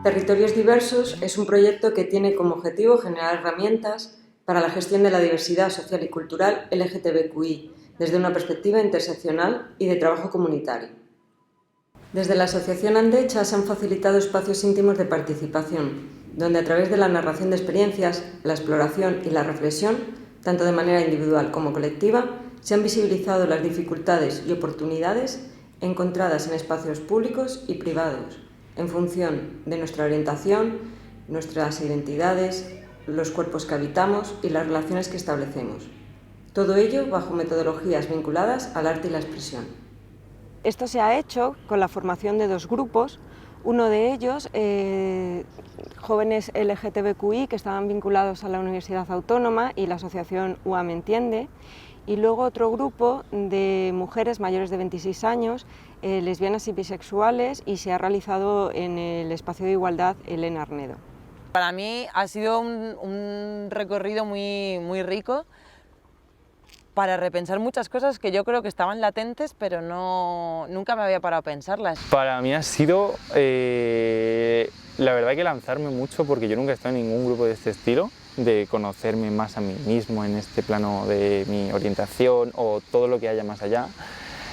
Territorios Diversos es un proyecto que tiene como objetivo generar herramientas para la gestión de la diversidad social y cultural LGTBQI desde una perspectiva interseccional y de trabajo comunitario. Desde la Asociación Andecha se han facilitado espacios íntimos de participación, donde a través de la narración de experiencias, la exploración y la reflexión, tanto de manera individual como colectiva, se han visibilizado las dificultades y oportunidades encontradas en espacios públicos y privados, en función de nuestra orientación, nuestras identidades, los cuerpos que habitamos y las relaciones que establecemos. Todo ello bajo metodologías vinculadas al arte y la expresión. Esto se ha hecho con la formación de dos grupos, uno de ellos, jóvenes LGTBQI que estaban vinculados a la Universidad Autónoma y la asociación UAM Entiende, y luego otro grupo de mujeres mayores de 26 años, lesbianas y bisexuales, y se ha realizado en el espacio de igualdad Elena Arnedo. Para mí ha sido un recorrido muy rico para repensar muchas cosas que yo creo que estaban latentes, pero nunca me había parado a pensarlas. Para mí ha sido, la verdad, que lanzarme mucho, porque yo nunca he estado en ningún grupo de este estilo, de conocerme más a mí mismo en este plano de mi orientación o todo lo que haya más allá.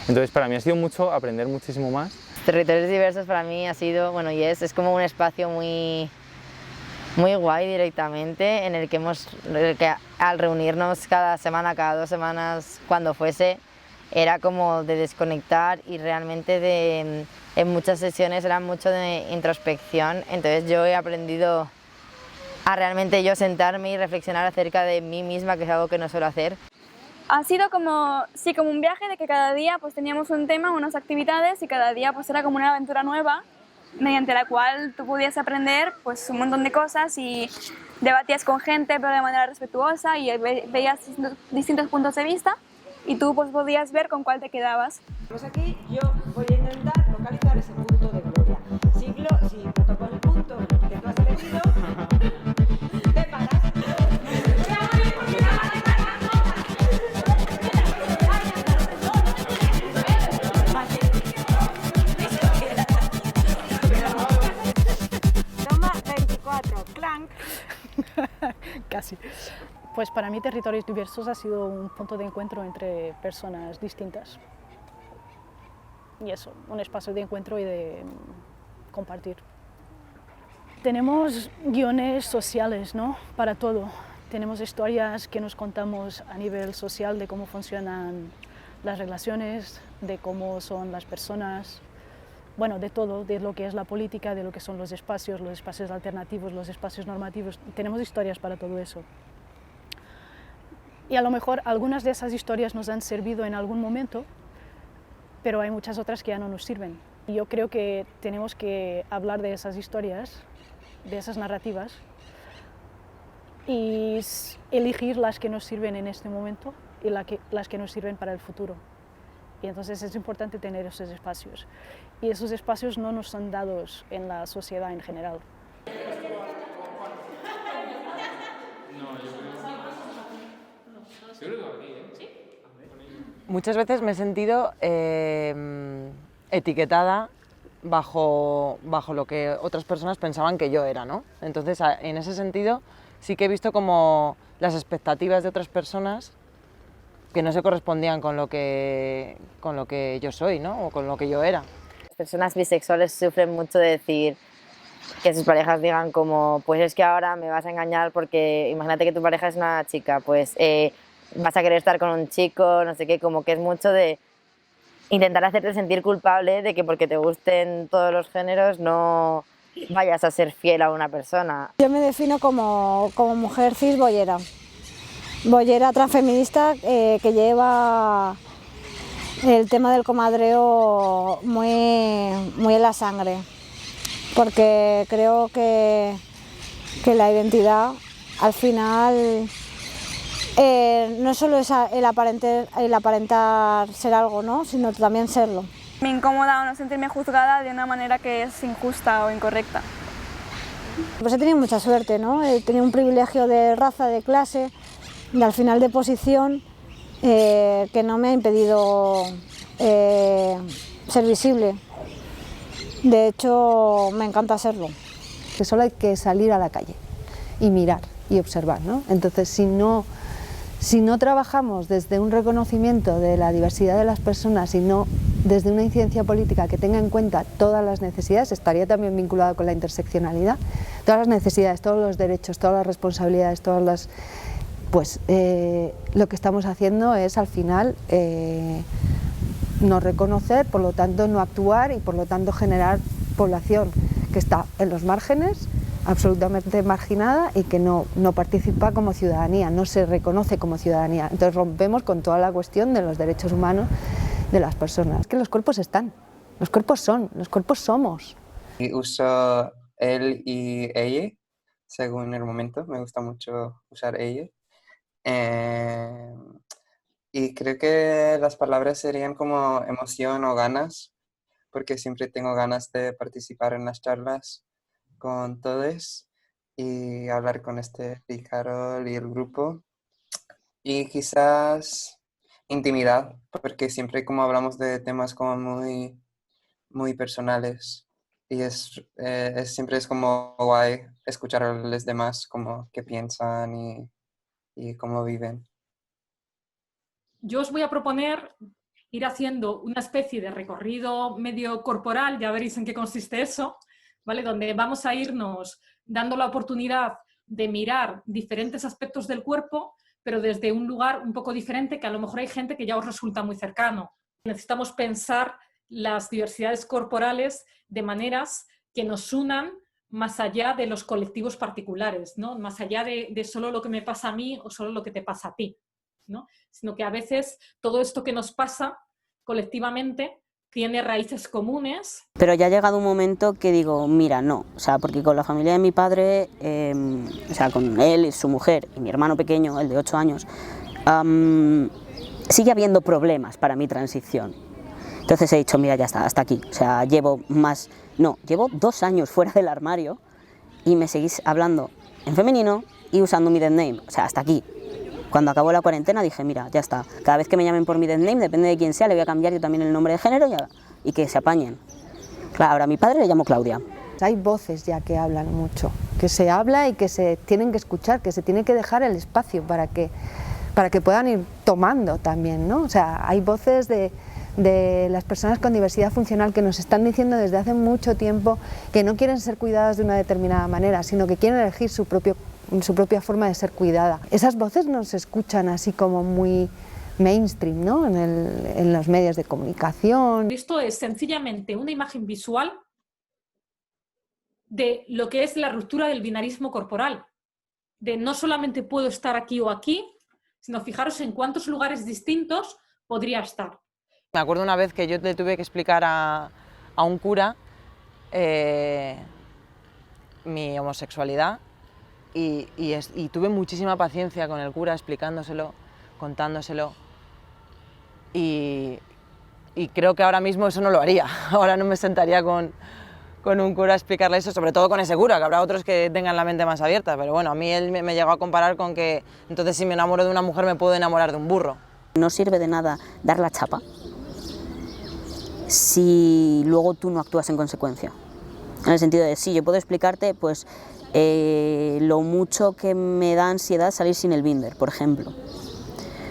Entonces para mí ha sido mucho aprender muchísimo más. Territorios Diversos para mí ha sido, bueno, y es como un espacio muy guay directamente, en el que al reunirnos cada semana, cada 2 semanas, cuando fuese, era como de desconectar, y realmente en muchas sesiones era mucho de introspección. Entonces yo he aprendido a realmente yo sentarme y reflexionar acerca de mí misma, que es algo que no suelo hacer. Ha sido como un viaje, de que cada día pues teníamos un tema, unas actividades, y cada día pues era como una aventura nueva, mediante la cual tú podías aprender pues un montón de cosas y debatías con gente, pero de manera respetuosa, y veías distintos puntos de vista, y tú pues podías ver con cuál te quedabas. Pues aquí yo voy a intentar localizar ese punto de gloria. Si me toco el punto que tú has elegido, te paras. Toma 24, clank. Casi. Pues para mí Territorios Diversos ha sido un punto de encuentro entre personas distintas. Y eso, un espacio de encuentro y de compartir. Tenemos guiones sociales, ¿no? Para todo. Tenemos historias que nos contamos a nivel social de cómo funcionan las relaciones, de cómo son las personas, bueno, de todo, de lo que es la política, de lo que son los espacios alternativos, los espacios normativos. Tenemos historias para todo eso. Y a lo mejor algunas de esas historias nos han servido en algún momento, pero hay muchas otras que ya no nos sirven. Y yo creo que tenemos que hablar de esas historias, de esas narrativas, y elegir las que nos sirven en este momento y las que nos sirven para el futuro. Y entonces es importante tener esos espacios. Y esos espacios no nos son dados en la sociedad en general. Muchas veces me he sentido etiquetada bajo lo que otras personas pensaban que yo era, ¿no? Entonces, en ese sentido, sí que he visto como las expectativas de otras personas que no se correspondían con lo que yo soy, ¿no? O con lo que yo era. Las personas bisexuales sufren mucho de decir que sus parejas digan como, pues es que ahora me vas a engañar porque imagínate que tu pareja es una chica, pues vas a querer estar con un chico, no sé qué, como que es mucho de intentar hacerte sentir culpable de que porque te gusten todos los géneros no vayas a ser fiel a una persona. Yo me defino como mujer cis boyera. Boyera transfeminista que lleva el tema del comadreo muy en la sangre, porque creo que la identidad al final no solo es el aparentar ser algo, ¿no? Sino también serlo. Me incomoda o no sentirme juzgada de una manera que es injusta o incorrecta. Pues he tenido mucha suerte, ¿no? He tenido un privilegio de raza, de clase, y al final de posición, que no me ha impedido ser visible. De hecho, me encanta serlo. que solo hay que salir a la calle y mirar y observar, ¿no? Entonces, si no trabajamos desde un reconocimiento de la diversidad de las personas y no desde una incidencia política que tenga en cuenta todas las necesidades, estaría también vinculado con la interseccionalidad, todas las necesidades, todos los derechos, todas las responsabilidades, pues lo que estamos haciendo es al final no reconocer, por lo tanto no actuar y por lo tanto generar población que está en los márgenes, absolutamente marginada y que no participa como ciudadanía, no se reconoce como ciudadanía. Entonces rompemos con toda la cuestión de los derechos humanos de las personas. Es que los cuerpos están, los cuerpos son, los cuerpos somos. Y uso él y ella, según el momento, me gusta mucho usar ella. Y creo que las palabras serían como emoción o ganas, porque siempre tengo ganas de participar en las charlas con todos y hablar con y Carol y el grupo. Y quizás intimidad, porque siempre como hablamos de temas como muy, muy personales y siempre es como guay escuchar a los demás como qué piensan y cómo viven. Yo os voy a proponer ir haciendo una especie de recorrido medio corporal, ya veréis en qué consiste eso, ¿vale? Donde vamos a irnos dando la oportunidad de mirar diferentes aspectos del cuerpo, pero desde un lugar un poco diferente, que a lo mejor hay gente que ya os resulta muy cercano. Necesitamos pensar las diversidades corporales de maneras que nos unan más allá de los colectivos particulares, ¿no? Más allá de solo lo que me pasa a mí o solo lo que te pasa a ti, ¿no? Sino que a veces todo esto que nos pasa colectivamente tiene raíces comunes. Pero ya ha llegado un momento que digo, mira, no, o sea, porque con la familia de mi padre, o sea, con él y su mujer y mi hermano pequeño, el de 8 años, sigue habiendo problemas para mi transición. Entonces he dicho, mira, ya está, hasta aquí, o sea, llevo 2 años fuera del armario y me seguís hablando en femenino y usando mi dead name, o sea, hasta aquí. Cuando acabó la cuarentena dije, mira, ya está, cada vez que me llamen por mi dead name, depende de quién sea, le voy a cambiar yo también el nombre de género y que se apañen. Claro, ahora a mi padre le llamo Claudia. Hay voces ya que hablan mucho, que se habla y que se tienen que escuchar, que se tiene que dejar el espacio para que puedan ir tomando también, ¿no? O sea, hay voces de las personas con diversidad funcional que nos están diciendo desde hace mucho tiempo que no quieren ser cuidadas de una determinada manera, sino que quieren elegir su propia forma de ser cuidada. Esas voces no se escuchan así como muy mainstream, ¿no? En los medios de comunicación. Esto es sencillamente una imagen visual de lo que es la ruptura del binarismo corporal, de no solamente puedo estar aquí o aquí, sino fijaros en cuántos lugares distintos podría estar. Me acuerdo una vez que yo le tuve que explicar a un cura mi homosexualidad y tuve muchísima paciencia con el cura explicándoselo, contándoselo y creo que ahora mismo eso no lo haría. Ahora no me sentaría con un cura a explicarle eso, sobre todo con ese cura, que habrá otros que tengan la mente más abierta, pero bueno, a mí él me llegó a comparar con que entonces si me enamoro de una mujer me puedo enamorar de un burro. No sirve de nada dar la chapa si luego tú no actúas en consecuencia. En el sentido de, sí, yo puedo explicarte pues lo mucho que me da ansiedad salir sin el binder, por ejemplo.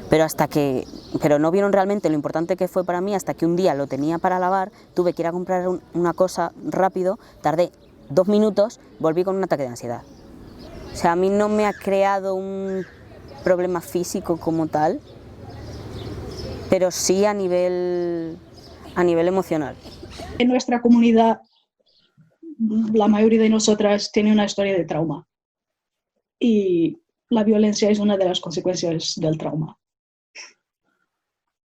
Pero no vieron realmente lo importante que fue para mí hasta que un día lo tenía para lavar, tuve que ir a comprar una cosa rápido, tardé 2 minutos, volví con un ataque de ansiedad. O sea, a mí no me ha creado un problema físico como tal, pero sí a nivel emocional. En nuestra comunidad, la mayoría de nosotras tiene una historia de trauma y la violencia es una de las consecuencias del trauma.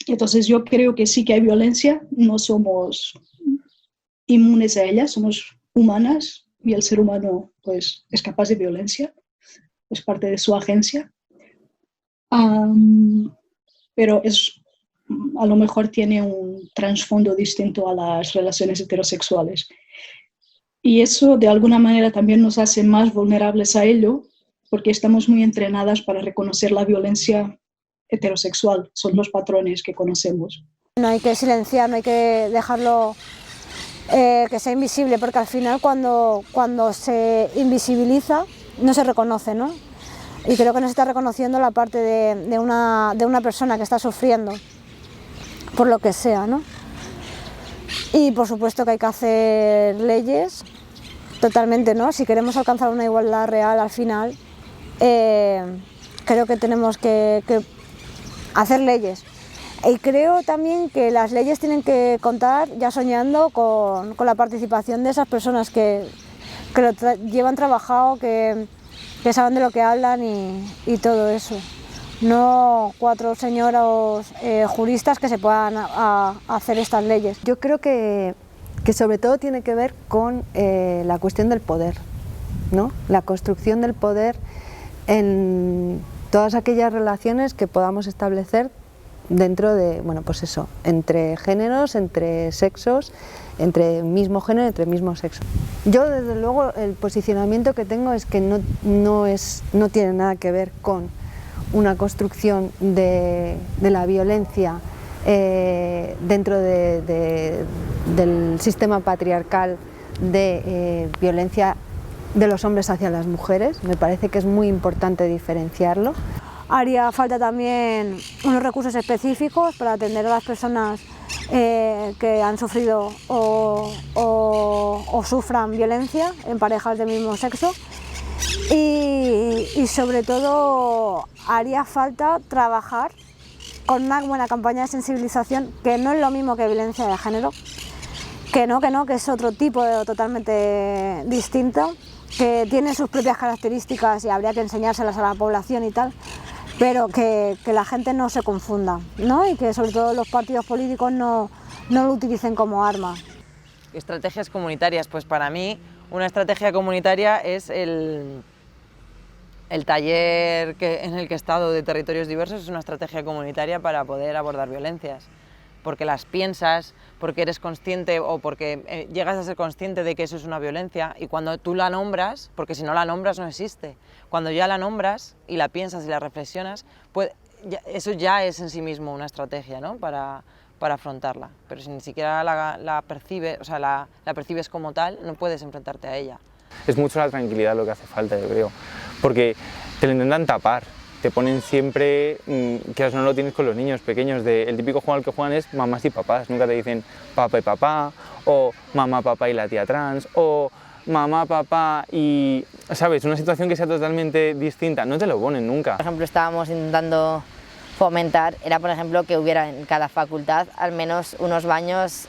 Entonces yo creo que sí que hay violencia, no somos inmunes a ella, somos humanas y el ser humano pues, es capaz de violencia, es parte de su agencia, pero a lo mejor tiene un trasfondo distinto a las relaciones heterosexuales. Y eso de alguna manera también nos hace más vulnerables a ello, porque estamos muy entrenadas para reconocer la violencia heterosexual, son los patrones que conocemos. No hay que silenciar, no hay que dejarlo que sea invisible, porque al final cuando se invisibiliza no se reconoce, ¿no? Y creo que no se está reconociendo la parte de una persona que está sufriendo, por lo que sea, ¿no? Y por supuesto que hay que hacer leyes, totalmente, ¿no? Si queremos alcanzar una igualdad real al final, creo que tenemos que hacer leyes. Y creo también que las leyes tienen que contar, ya soñando, con la participación de esas personas que lo llevan trabajado, que saben de lo que hablan y todo eso. No 4 señoras juristas que se puedan hacer estas leyes. Yo creo que sobre todo tiene que ver con la cuestión del poder, ¿no? La construcción del poder en todas aquellas relaciones que podamos establecer dentro de, bueno, pues eso, entre géneros, entre sexos, entre mismo género, entre mismo sexo. Yo, desde luego, el posicionamiento que tengo es que no tiene nada que ver con una construcción de la violencia dentro del sistema patriarcal de violencia de los hombres hacia las mujeres. Me parece que es muy importante diferenciarlo. Haría falta también unos recursos específicos para atender a las personas que han sufrido o sufran violencia en parejas del mismo sexo. Y sobre todo haría falta trabajar con una buena campaña de sensibilización, que no es lo mismo que violencia de género, que es otro tipo totalmente distinto, que tiene sus propias características y habría que enseñárselas a la población y tal, pero que la gente no se confunda, ¿no? Y que sobre todo los partidos políticos no lo utilicen como arma. Estrategias comunitarias, pues para mí una estrategia comunitaria es el taller en el que he estado de territorios diversos, es una estrategia comunitaria para poder abordar violencias, porque las piensas, porque eres consciente o porque llegas a ser consciente de que eso es una violencia, y cuando tú la nombras, porque si no la nombras no existe, cuando ya la nombras y la piensas y la reflexionas, pues eso ya es en sí mismo una estrategia, ¿no? para afrontarla, pero si ni siquiera la percibes, o sea, la percibes como tal, no puedes enfrentarte a ella. Es mucho la tranquilidad lo que hace falta, yo creo, porque te lo intentan tapar, te ponen siempre, que no lo tienes con los niños pequeños, el típico juego al que juegan es mamás y papás, nunca te dicen papá y papá, o mamá, papá y la tía trans, o mamá, papá y, ¿sabes? Una situación que sea totalmente distinta, no te lo ponen nunca. Por ejemplo, estábamos intentando fomentar, era por ejemplo que hubiera en cada facultad al menos unos baños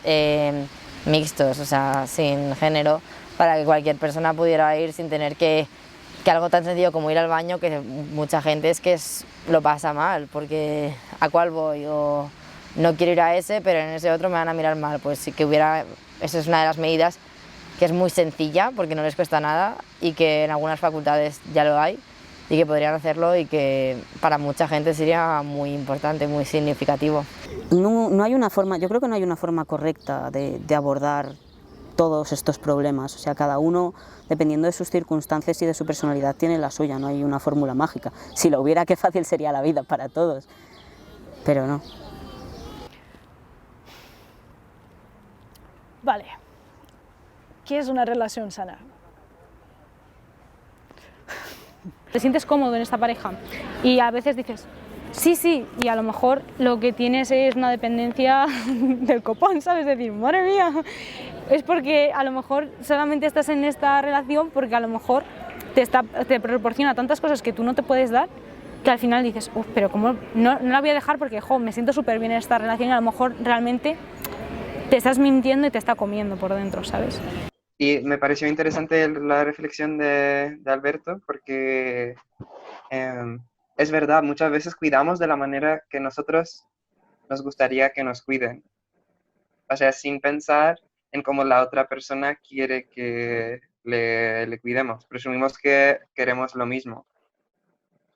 mixtos, o sea, sin género, para que cualquier persona pudiera ir sin tener que algo tan sencillo como ir al baño, que mucha gente lo pasa mal, porque ¿a cuál voy? O no quiero ir a ese, pero en ese otro me van a mirar mal. Pues sí que hubiera, esa es una de las medidas que es muy sencilla, porque no les cuesta nada, y que en algunas facultades ya lo hay, y que podrían hacerlo, y que para mucha gente sería muy importante, muy significativo. No hay una forma, yo creo que no hay una forma correcta de abordar todos estos problemas, o sea, cada uno, dependiendo de sus circunstancias y de su personalidad, tiene la suya, no hay una fórmula mágica. Si lo hubiera, qué fácil sería la vida para todos, pero no. Vale, ¿qué es una relación sana? Te sientes cómodo en esta pareja y a veces dices, sí, y a lo mejor lo que tienes es una dependencia del copón, ¿sabes? Es decir, madre mía, es porque a lo mejor solamente estás en esta relación porque a lo mejor te proporciona tantas cosas que tú no te puedes dar, que al final dices, pero ¿cómo no la voy a dejar porque me siento súper bien en esta relación, y a lo mejor realmente te estás mintiendo y te está comiendo por dentro, ¿sabes? Y me pareció interesante la reflexión de Alberto, porque es verdad, muchas veces cuidamos de la manera que nosotros nos gustaría que nos cuiden. O sea, sin pensar en cómo la otra persona quiere que le cuidemos. Presumimos que queremos lo mismo,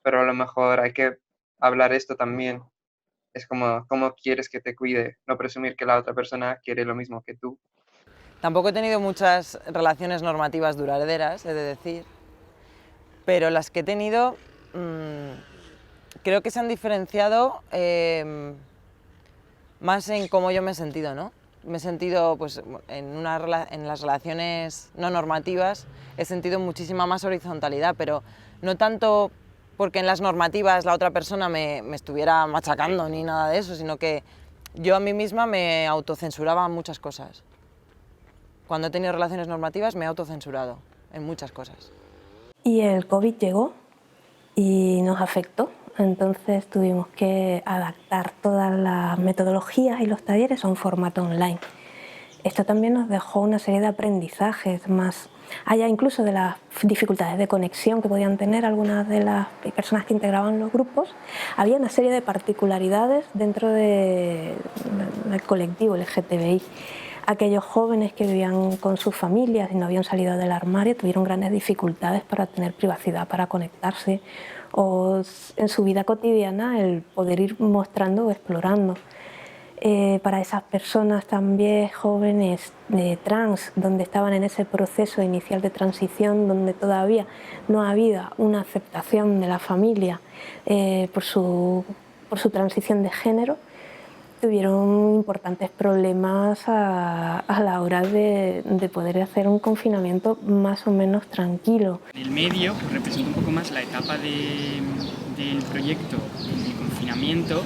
pero a lo mejor hay que hablar esto también. Es como, ¿cómo quieres que te cuide? No presumir que la otra persona quiere lo mismo que tú. Tampoco he tenido muchas relaciones normativas duraderas, he de decir, pero las que he tenido creo que se han diferenciado más en cómo yo me he sentido, ¿no? me he sentido, pues, en las relaciones no normativas, he sentido muchísima más horizontalidad, pero no tanto porque en las normativas la otra persona me estuviera machacando ni nada de eso, sino que yo a mí misma me autocensuraba muchas cosas. Cuando he tenido relaciones normativas me he autocensurado en muchas cosas. Y el COVID llegó y nos afectó, entonces tuvimos que adaptar todas las metodologías y los talleres a un formato online. Esto también nos dejó una serie de aprendizajes, más allá incluso de las dificultades de conexión que podían tener algunas de las personas que integraban los grupos. Había una serie de particularidades dentro del colectivo LGTBI. Aquellos jóvenes que vivían con sus familias y no habían salido del armario tuvieron grandes dificultades para tener privacidad, para conectarse, o en su vida cotidiana el poder ir mostrando o explorando. Para esas personas también jóvenes trans, donde estaban en ese proceso inicial de transición, donde todavía no había una aceptación de la familia por su transición de género, tuvieron importantes problemas a la hora de poder hacer un confinamiento más o menos tranquilo. El medio pues, representa un poco más la etapa del proyecto de confinamiento.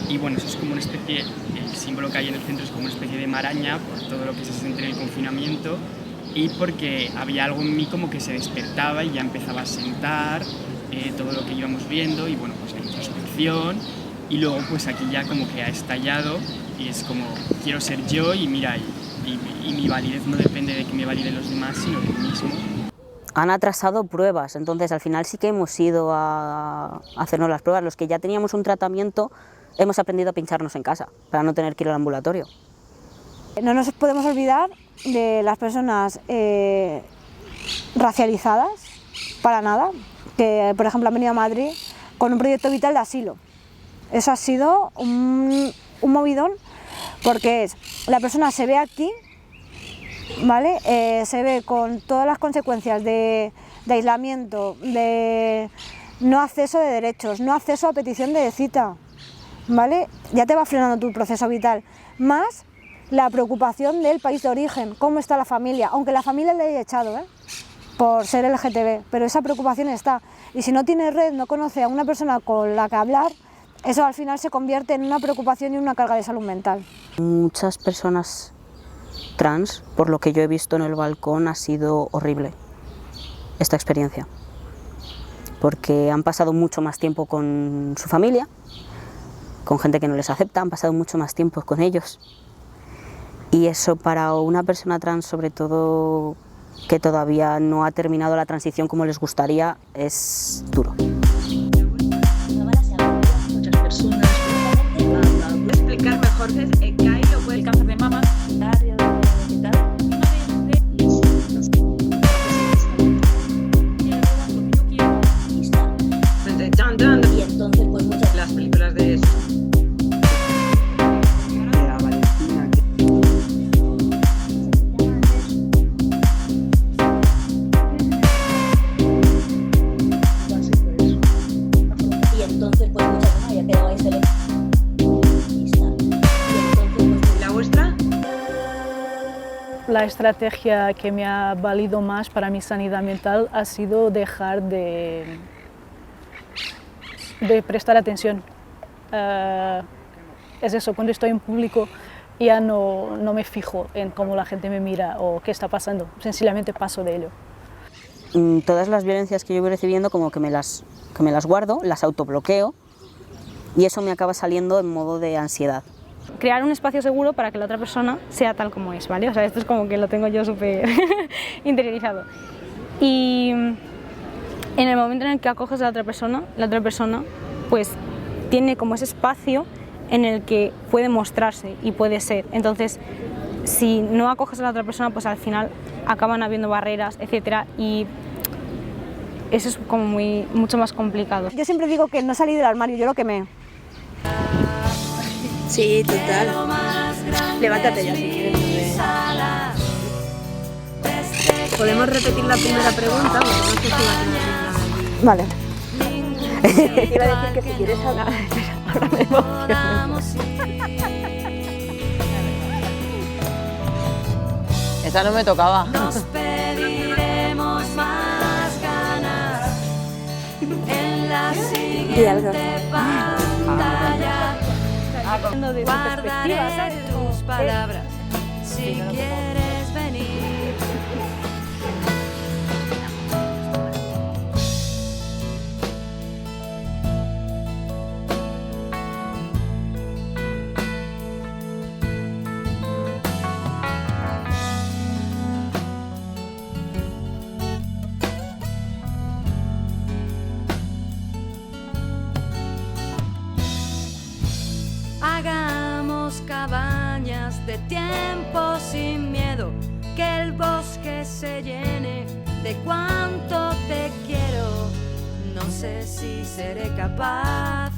Y bueno, eso es como una especie, el símbolo que hay en el centro es como una especie de maraña por todo lo que se siente en el confinamiento y porque había algo en mí como que se despertaba y ya empezaba a sentar todo lo que íbamos viendo y bueno, pues la introspección y luego pues aquí ya como que ha estallado y es como quiero ser yo y mira, y mi validez no depende de que me validen los demás sino de mí mismo. Han atrasado pruebas, entonces al final sí que hemos ido a hacernos las pruebas. Los que ya teníamos un tratamiento hemos aprendido a pincharnos en casa para no tener que ir al ambulatorio. No nos podemos olvidar de las personas racializadas, para nada, que por ejemplo han venido a Madrid con un proyecto vital de asilo. Eso ha sido un movidón porque la persona se ve aquí, ¿vale? Se ve con todas las consecuencias de aislamiento, de no acceso de derechos, no acceso a petición de cita, ¿vale? Ya te va frenando tu proceso vital, más la preocupación del país de origen, cómo está la familia, aunque la familia le haya echado, por ser LGTB, pero esa preocupación está, y si no tiene red, no conoce a una persona con la que hablar, eso al final se convierte en una preocupación y una carga de salud mental. Muchas personas trans, por lo que yo he visto en el balcón, ha sido horrible esta experiencia, porque han pasado mucho más tiempo con su familia, con gente que no les acepta, han pasado mucho más tiempo con ellos. Y eso para una persona trans, sobre todo que todavía no ha terminado la transición como les gustaría, es duro. Muchas personas explicar mejor el cáncer de mama. Y entonces pues muchas las películas de eso. Y entonces pues muchas ya quedaba ahí ¿La vuestra? La estrategia que me ha valido más para mi sanidad mental ha sido dejar de prestar atención. Es eso, cuando estoy en público ya no me fijo en cómo la gente me mira o qué está pasando, sencillamente paso de ello. Todas las violencias que yo voy recibiendo como que me las guardo, las autobloqueo y eso me acaba saliendo en modo de ansiedad. Crear un espacio seguro para que la otra persona sea tal como es, ¿vale? O sea, esto es como que lo tengo yo súper interiorizado. Y en el momento en el que acoges a la otra persona pues tiene como ese espacio en el que puede mostrarse y puede ser. Entonces, si no acoges a la otra persona, pues al final acaban habiendo barreras, etcétera, y eso es como mucho más complicado. Yo siempre digo que no salí del armario, yo lo quemé. Sí, total. Levántate ya si quieres. Podemos repetir la primera pregunta, porque no sé si va a tener nada. Vale. Te iba a decir que si quieres hablar, ahora me emociono. Esa no me tocaba. Nos pediremos más ganas en la siguiente pantalla. Guardaré tus palabras si quieres venir. Hagamos cabañas de tiempo sin miedo, que el bosque se llene de cuánto te quiero. No sé si seré capaz